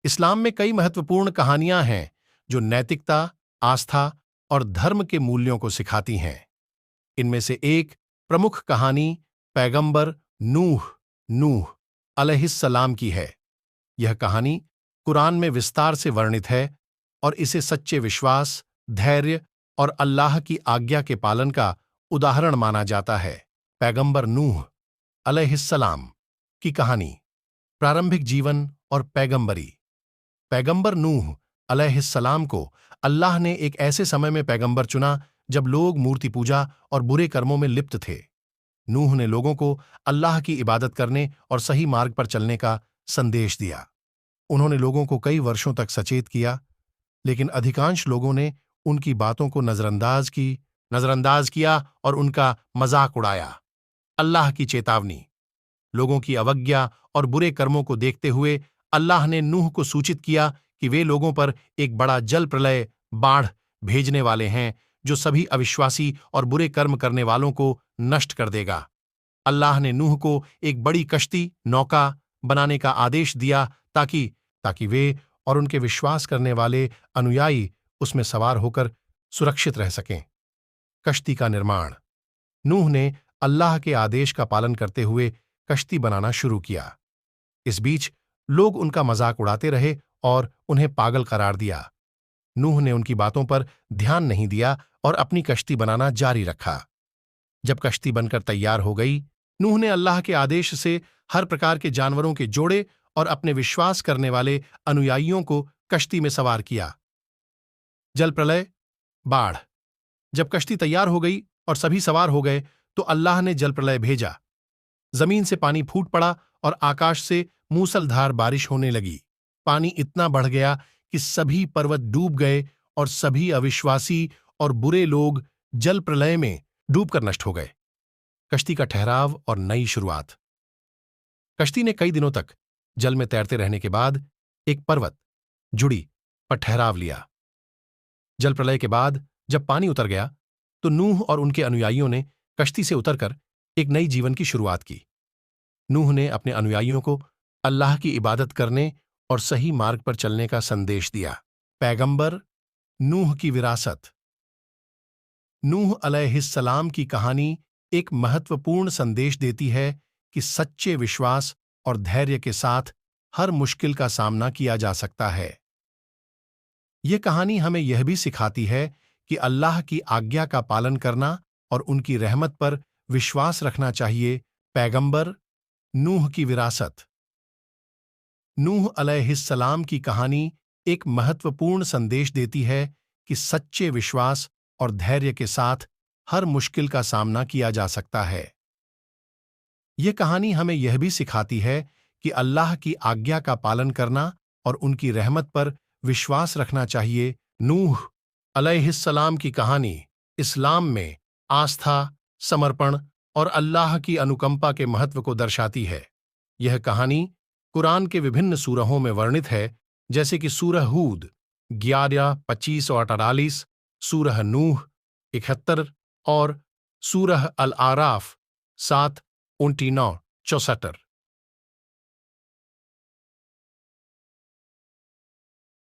इस्लाम में कई महत्वपूर्ण कहानियां हैं जो नैतिकता, आस्था और धर्म के मूल्यों को सिखाती हैं। इनमें से एक प्रमुख कहानी पैगंबर नूह नूह अलैहिस्सलाम की है। यह कहानी कुरान में विस्तार से वर्णित है और इसे सच्चे विश्वास, धैर्य और अल्लाह की आज्ञा के पालन का उदाहरण माना जाता है। पैगंबर नूह अलैहिस्सलाम की कहानी, प्रारंभिक जीवन और पैगंबरी। पैगंबर नूह अलैहिस्सलाम को अल्लाह ने एक ऐसे समय में पैगंबर चुना जब लोग मूर्ति पूजा और बुरे कर्मों में लिप्त थे। नूह ने लोगों को अल्लाह की इबादत करने और सही मार्ग पर चलने का संदेश दिया। उन्होंने लोगों को कई वर्षों तक सचेत किया, लेकिन अधिकांश लोगों ने उनकी बातों को नजरअंदाज किया और उनका मजाक उड़ाया। अल्लाह की चेतावनी। लोगों की अवज्ञा और बुरे कर्मों को देखते हुए अल्लाह ने नूह को सूचित किया कि वे लोगों पर एक बड़ा जल प्रलय, बाढ़ भेजने वाले हैं जो सभी अविश्वासी और बुरे कर्म करने वालों को नष्ट कर देगा। अल्लाह ने नूह को एक बड़ी कश्ती, नौका बनाने का आदेश दिया ताकि वे और उनके विश्वास करने वाले अनुयायी उसमें सवार होकर सुरक्षित रह सकें। कश्ती का निर्माण। नूह ने अल्लाह के आदेश का पालन करते हुए कश्ती बनाना शुरू किया। इस बीच लोग उनका मजाक उड़ाते रहे और उन्हें पागल करार दिया। नूह ने उनकी बातों पर ध्यान नहीं दिया और अपनी कश्ती बनाना जारी रखा। जब कश्ती बनकर तैयार हो गई, नूह ने अल्लाह के आदेश से हर प्रकार के जानवरों के जोड़े और अपने विश्वास करने वाले अनुयायियों को कश्ती में सवार किया। जल प्रलय, बाढ़। जब कश्ती तैयार हो गई और सभी सवार हो गए तो अल्लाह ने जल प्रलय भेजा। जमीन से पानी फूट पड़ा और आकाश से मूसलधार बारिश होने लगी। पानी इतना बढ़ गया कि सभी पर्वत डूब गए और सभी अविश्वासी और बुरे लोग जल प्रलय में डूबकर नष्ट हो गए। कश्ती का ठहराव और नई शुरुआत। कश्ती ने कई दिनों तक जल में तैरते रहने के बाद एक पर्वत जुड़ी पर ठहराव लिया। जल प्रलय के बाद जब पानी उतर गया तो नूह और उनके अनुयायियों ने कश्ती से उतरकर एक नई जीवन की शुरुआत की। नूह ने अपने अनुयायियों को अल्लाह की इबादत करने और सही मार्ग पर चलने का संदेश दिया। पैगंबर नूह की विरासत। नूह अलैहिस्सलाम की कहानी एक महत्वपूर्ण संदेश देती है कि सच्चे विश्वास और धैर्य के साथ हर मुश्किल का सामना किया जा सकता है। यह कहानी हमें यह भी सिखाती है कि अल्लाह की आज्ञा का पालन करना और उनकी रहमत पर विश्वास रखना चाहिए। पैगंबर नूह की विरासत। नूह अलैहिस्सलाम की कहानी एक महत्वपूर्ण संदेश देती है कि सच्चे विश्वास और धैर्य के साथ हर मुश्किल का सामना किया जा सकता है। यह कहानी हमें यह भी सिखाती है कि अल्लाह की आज्ञा का पालन करना और उनकी रहमत पर विश्वास रखना चाहिए। नूह अलैहिस्सलाम की कहानी इस्लाम में आस्था, समर्पण और अल्लाह की अनुकंपा के महत्व को दर्शाती है। यह कहानी कुरान के विभिन्न सूरहों में वर्णित है, जैसे कि सूरह हूद 11, 25 और 48, सूरह नूह 71 और सूरह अल आराफ 7, 29, 64।